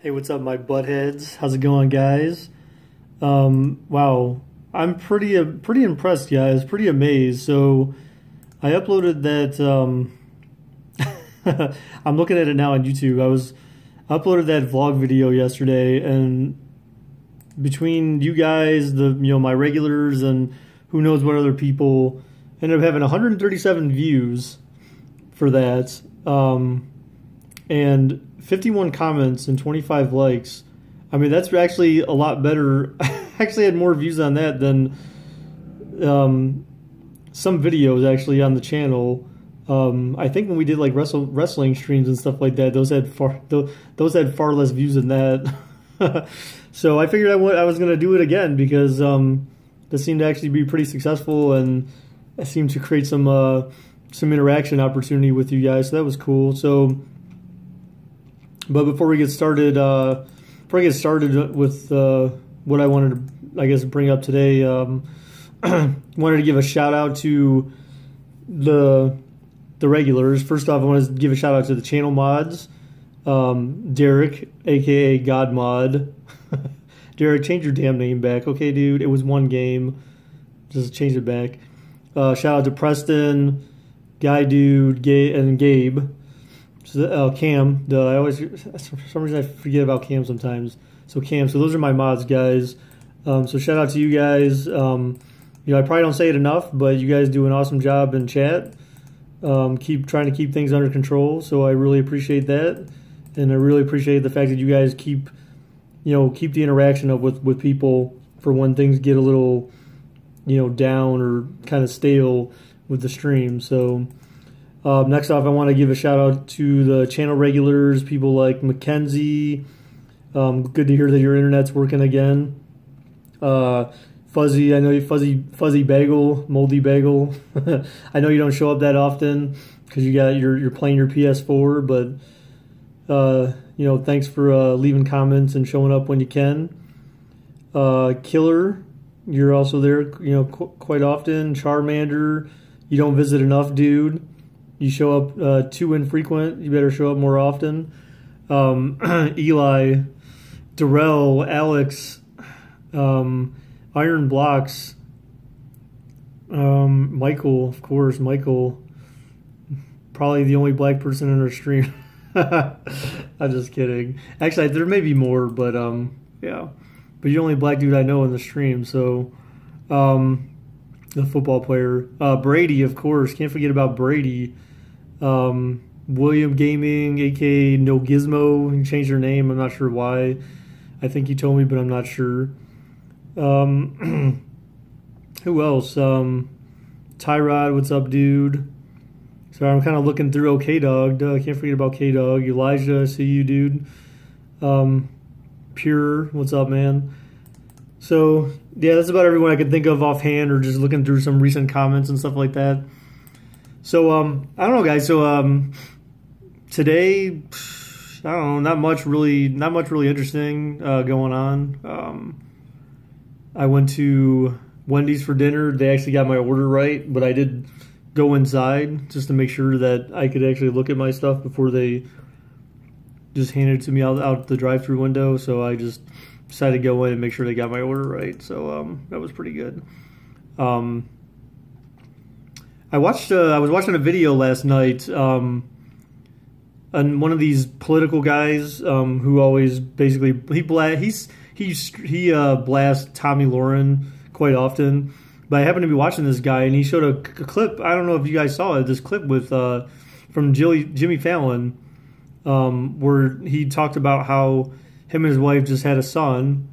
Hey, what's up, my buttheads? How's it going, guys? Wow, I'm pretty impressed, guys. Pretty amazed. So, I uploaded that. I'm looking at it now on YouTube. I uploaded that vlog video yesterday, and between you guys, my regulars, and who knows what other people, ended up having 137 views for that. And 51 comments and 25 likes. I mean, that's actually a lot better. I actually had more views on that than some videos actually on the channel. I think when we did like wrestling streams and stuff like that, those had far less views than that. So I figured I was going to do it again because this seemed to actually be pretty successful, and I seemed to create some interaction opportunity with you guys. So that was cool. So. But before we get started, with what I wanted to, I guess, bring up today, wanted to give a shout out to the regulars. First off, I want to give a shout out to the channel mods, Derek, aka GodMod. Derek, change your damn name back, okay, dude? It was one game, just change it back. Shout out to Preston, Guy Dude, and Gabe. So, Cam, for some reason I forget about Cam sometimes. So Cam, so those are my mods, guys. So shout out to you guys. I probably don't say it enough, but you guys do an awesome job in chat. Keep trying to keep things under control. So I really appreciate that, and I really appreciate the fact that you guys keep the interaction up with people for when things get a little, down or kind of stale with the stream. So. Next off, I want to give a shout out to the channel regulars, people like Mackenzie. Good to hear that your internet's working again. Fuzzy, I know you, Fuzzy Bagel, Moldy Bagel. I know you don't show up that often because you're playing your PS4, but thanks for leaving comments and showing up when you can. Killer, you're also there, quite often. Charmander, you don't visit enough, dude. You show up too infrequent. You better show up more often. Eli, Darrell, Alex, Iron Blocks, Michael, of course. Michael, probably the only black person in our stream. I'm just kidding. Actually, there may be more, but yeah. But you're the only black dude I know in the stream, so the football player. Brady, of course. Can't forget about Brady. William Gaming, aka No Gizmo, he changed their name. I'm not sure why. I think he told me, but I'm not sure. Who else? Tyrod, what's up, dude? Sorry, I'm kind of looking through. K-Dog. I can't forget about K-Dog. Elijah, I see you, dude. Pure, what's up, man? So, yeah, that's about everyone I can think of offhand, or just looking through some recent comments and stuff like that. So, I don't know, guys. So, today, I don't know, not much really interesting going on. I went to Wendy's for dinner. They actually got my order right, but I did go inside just to make sure that I could actually look at my stuff before they just handed it to me out the drive-thru window. So I just decided to go in and make sure they got my order right. So that was pretty good. I was watching a video last night, and one of these political guys who always basically he blasts Tommy Lauren quite often. But I happened to be watching this guy, and he showed a clip. I don't know if you guys saw it. This clip with from Jimmy Fallon, where he talked about how him and his wife just had a son,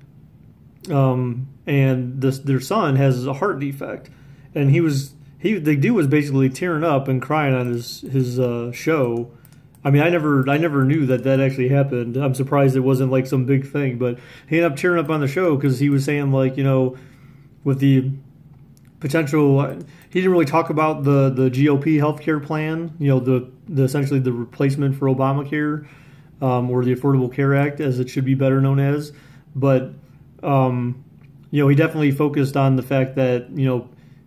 and their son has a heart defect, and the dude was basically tearing up and crying on his show. I mean, I never knew that actually happened. I'm surprised it wasn't like some big thing, but he ended up tearing up on the show because he was saying, like, with the potential, he didn't really talk about the GOP healthcare plan, the essentially the replacement for Obamacare, or the Affordable Care Act, as it should be better known as. But he definitely focused on the fact that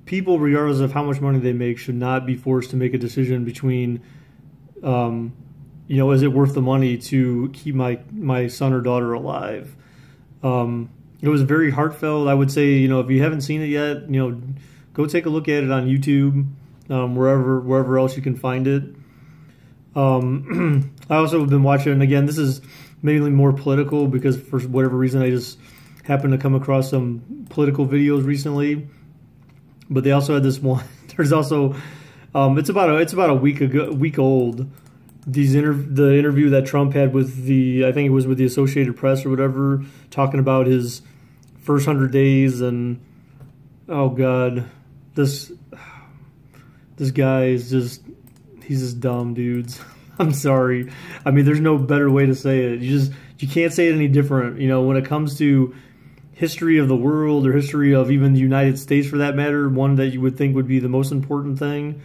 people, regardless of how much money they make, should not be forced to make a decision between is it worth the money to keep my son or daughter alive? It was very heartfelt. I would say, if you haven't seen it yet, go take a look at it on YouTube, wherever else you can find it. I also have been watching, and again, this is mainly more political because for whatever reason I just happened to come across some political videos recently. But they also had this one. There's also it's about a week old. The interview that Trump had with I think it was with the Associated Press or whatever, talking about his first 100 days, and oh god, this guy is he's just dumb, dudes. I'm sorry. I mean, there's no better way to say it. You can't say it any different. When it comes to history of the world or history of even the United States for that matter, one that you would think would be the most important thing.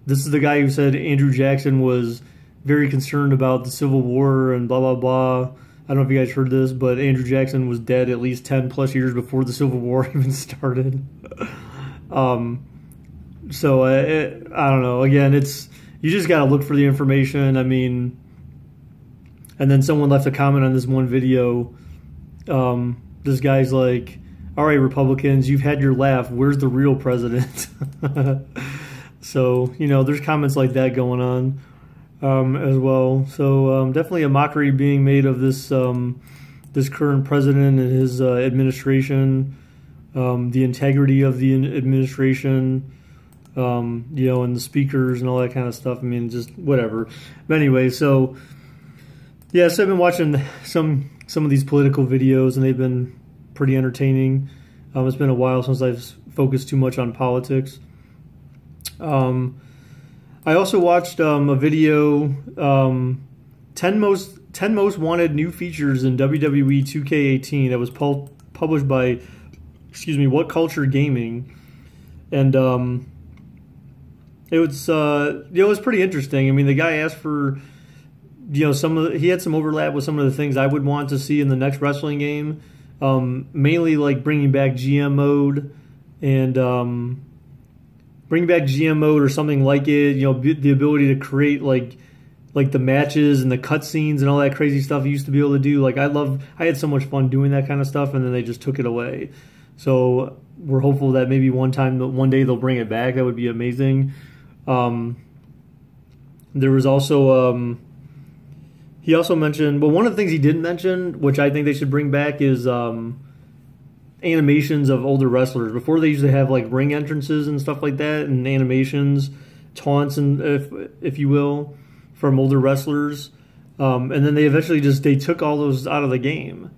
This is the guy who said Andrew Jackson was very concerned about the Civil War and blah, blah, blah. I don't know if you guys heard this, but Andrew Jackson was dead at least 10 plus years before the Civil War even started. So I don't know. Again, you just got to look for the information. I mean, and then someone left a comment on this one video. This guy's like, all right, Republicans, you've had your laugh. Where's the real president? So, there's comments like that going on as well. So definitely a mockery being made of this this current president and his administration, the integrity of the administration, and the speakers and all that kind of stuff. I mean, just whatever. But anyway, so yeah, so I've been watching some of these political videos, and they've been pretty entertaining. It's been a while since I've focused too much on politics. I also watched a video, 10 most wanted new features in WWE 2K18 that was published by, What Culture Gaming, and it was pretty interesting. I mean, the guy asked for he had some overlap with some of the things I would want to see in the next wrestling game, mainly like bringing back GM mode and bring back GM mode or something like it. The ability to create like the matches and the cutscenes and all that crazy stuff you used to be able to do. Like I had so much fun doing that kind of stuff, and then they just took it away. So we're hopeful that maybe one day they'll bring it back. That would be amazing. There was also he also mentioned, well, one of the things he didn't mention, which I think they should bring back, is animations of older wrestlers. Before, they used to have like ring entrances and stuff like that, and animations, taunts, and if you will, from older wrestlers. And then they eventually they took all those out of the game.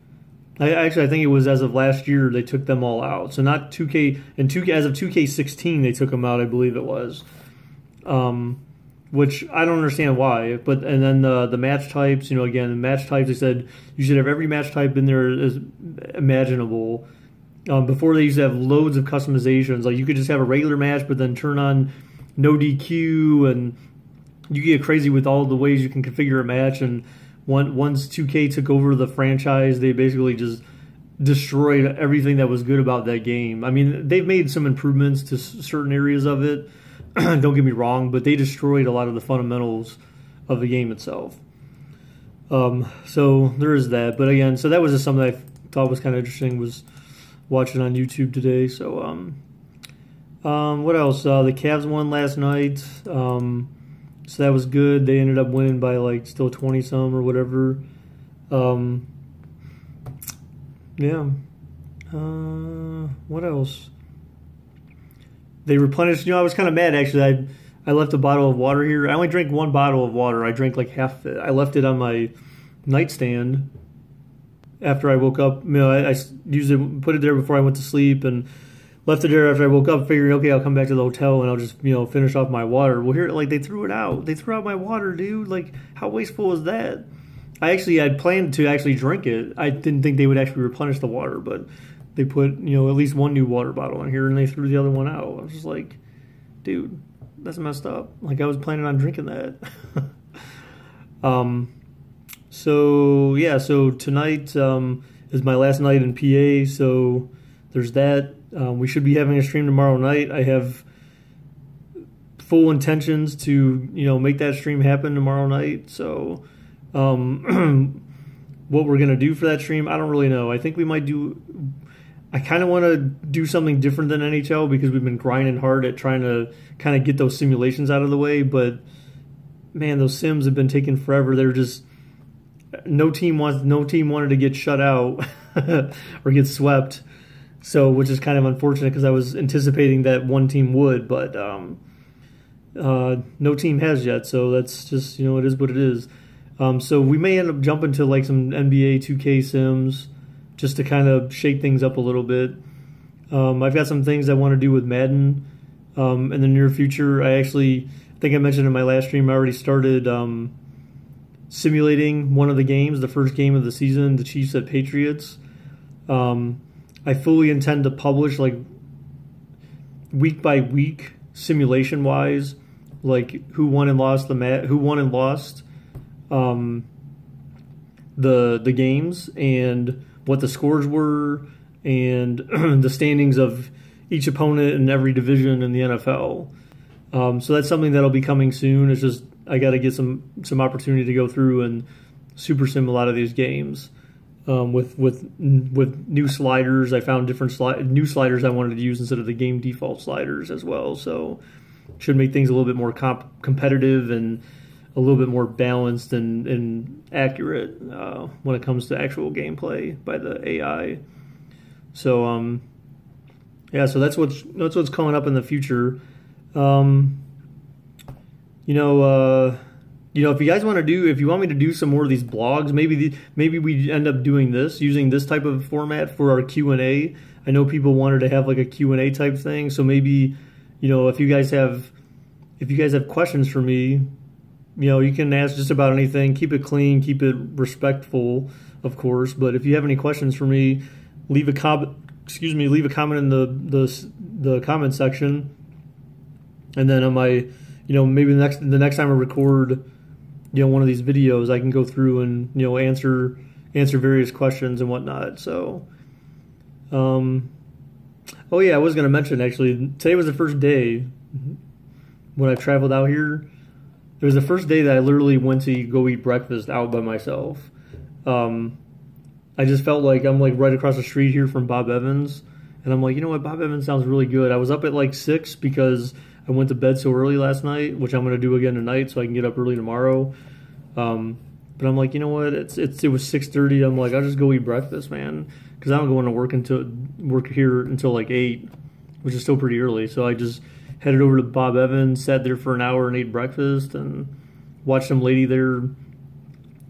I think it was as of last year they took them all out. So not 2K and 2K as of 2K16 they took them out, I believe it was. Which I don't understand why. And then the match types, again, the match types, they said you should have every match type in there as imaginable. Before, they used to have loads of customizations. Like you could just have a regular match, but then turn on no DQ, and you get crazy with all the ways you can configure a match. And once 2K took over the franchise, they basically just destroyed everything that was good about that game. I mean, they've made some improvements to certain areas of it. Don't get me wrong, but they destroyed a lot of the fundamentals of the game itself. So there is that. But again, so that was just something I thought was kind of interesting, was watching on YouTube today. So what else? The Cavs won last night. So that was good. They ended up winning by like still 20 some or whatever. Yeah. What else? They replenished. I was kind of mad actually. I left a bottle of water here. I only drank one bottle of water. I drank like half of it. I left it on my nightstand after I woke up. I usually put it there before I went to sleep, and left it there after I woke up, figuring, okay, I'll come back to the hotel and I'll just finish off my water. Well, here, like, they threw it out. They threw out my water, dude. Like, how wasteful is that? I'd planned to actually drink it. I didn't think they would actually replenish the water, but they put, at least one new water bottle in here, and they threw the other one out. I was just like, dude, that's messed up. Like, I was planning on drinking that. So tonight is my last night in PA, so there's that. We should be having a stream tomorrow night. I have full intentions to, make that stream happen tomorrow night. So what we're going to do for that stream, I don't really know. I think we might do, I kind of want to do something different than NHL because we've been grinding hard at trying to kind of get those simulations out of the way. But man, those sims have been taking forever. They're just, no team wanted to get shut out or get swept. So, which is kind of unfortunate because I was anticipating that one team would, but no team has yet. So that's just, it is what it is. So we may end up jumping to like some NBA 2K sims just to kind of shake things up a little bit. I've got some things I want to do with Madden in the near future. I think I mentioned in my last stream, I already started simulating one of the games, the first game of the season, the Chiefs at Patriots. I fully intend to publish like week by week, simulation wise, like who won and lost the games and what the scores were and the standings of each opponent in every division in the NFL. So that's something that'll be coming soon. It's just I got to get some opportunity to go through and super sim a lot of these games with new sliders. I found different new sliders I wanted to use instead of the game default sliders as well. So should make things a little bit more competitive and a little bit more balanced and accurate when it comes to actual gameplay by the AI. So yeah, so that's what's coming up in the future. If you guys if you want me to do some more of these blogs, maybe we end up doing using this type of format for our Q&A. I know people wanted to have like a Q&A type thing, so maybe, if you guys have questions for me, you can ask just about anything. Keep it clean, keep it respectful, of course. But if you have any questions for me, leave a comment in the comment section, and then on my, maybe the next time I record, one of these videos, I can go through and answer various questions and whatnot. So, oh yeah, I was gonna mention actually, today was the first day when I traveled out here. It was the first day that I literally went to go eat breakfast out by myself. I just felt like I'm like right across the street here from Bob Evans, and I'm like, you know what, Bob Evans sounds really good. I was up at like 6 because I went to bed so early last night, which I'm going to do again tonight so I can get up early tomorrow. But I'm like, you know what, it was 6:30. I'm like, I'll just go eat breakfast, man, because I don't go into work here until like 8, which is still pretty early. So I just headed over to Bob Evans, sat there for an hour and ate breakfast and watched some lady there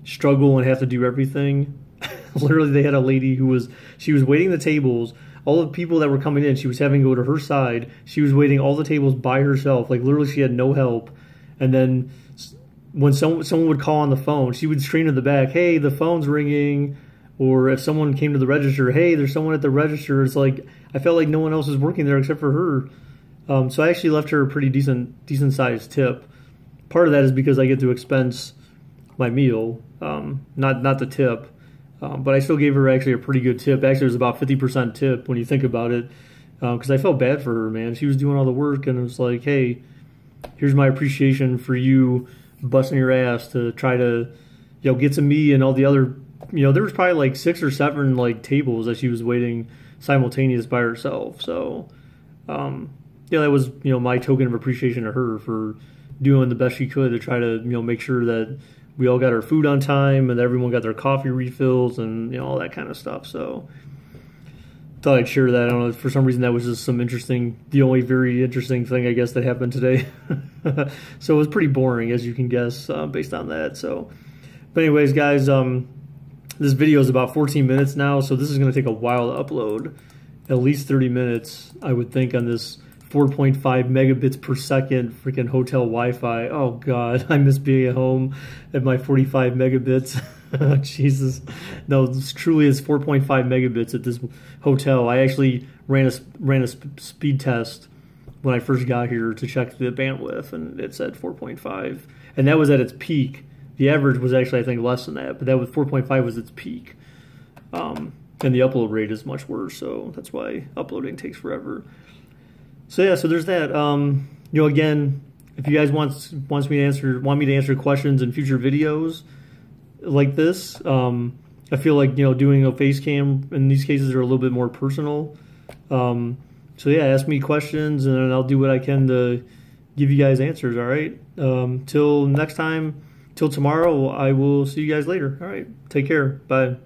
struggle and have to do everything. Literally, they had a lady she was waiting the tables. All the people that were coming in, she was having to go to her side. She was waiting all the tables by herself. Like, literally, she had no help. And then when someone would call on the phone, she would scream to the back, hey, the phone's ringing. Or if someone came to the register, hey, there's someone at the register. It's like, I felt like no one else was working there except for her. So I actually left her a pretty decent sized tip. Part of that is because I get to expense my meal, not the tip. But I still gave her actually a pretty good tip. Actually, it was about 50% tip when you think about it, because I felt bad for her, man. She was doing all the work, and it was like, hey, here's my appreciation for you busting your ass to try to, get to me and all the other, there was probably like 6 or 7 like tables that she was waiting simultaneous by herself. So, that was, my token of appreciation to her for doing the best she could to try to, make sure that we all got our food on time and everyone got their coffee refills and all that kind of stuff. So thought I'd share that. I don't know, for some reason that was just the only very interesting thing I guess that happened today. So it was pretty boring, as you can guess, based on that. So, but anyways, guys, this video is about 14 minutes now, so this is going to take a while to upload. At least 30 minutes, I would think, on this 4.5 megabits per second freaking hotel Wi-Fi. Oh God, I miss being at home at my 45 megabits. Jesus, no, this truly is 4.5 megabits at this hotel. I actually ran a speed test when I first got here to check the bandwidth, and it said 4.5, and that was at its peak. The average was actually, I think, less than that, but that was 4.5 was its peak. And the upload rate is much worse, so that's why uploading takes forever. So yeah, so there's that. Again, if you guys want me to answer questions in future videos like this, I feel like doing a face cam in these cases are a little bit more personal. So yeah, ask me questions and I'll do what I can to give you guys answers. All right. Till next time, till tomorrow. I will see you guys later. All right. Take care. Bye.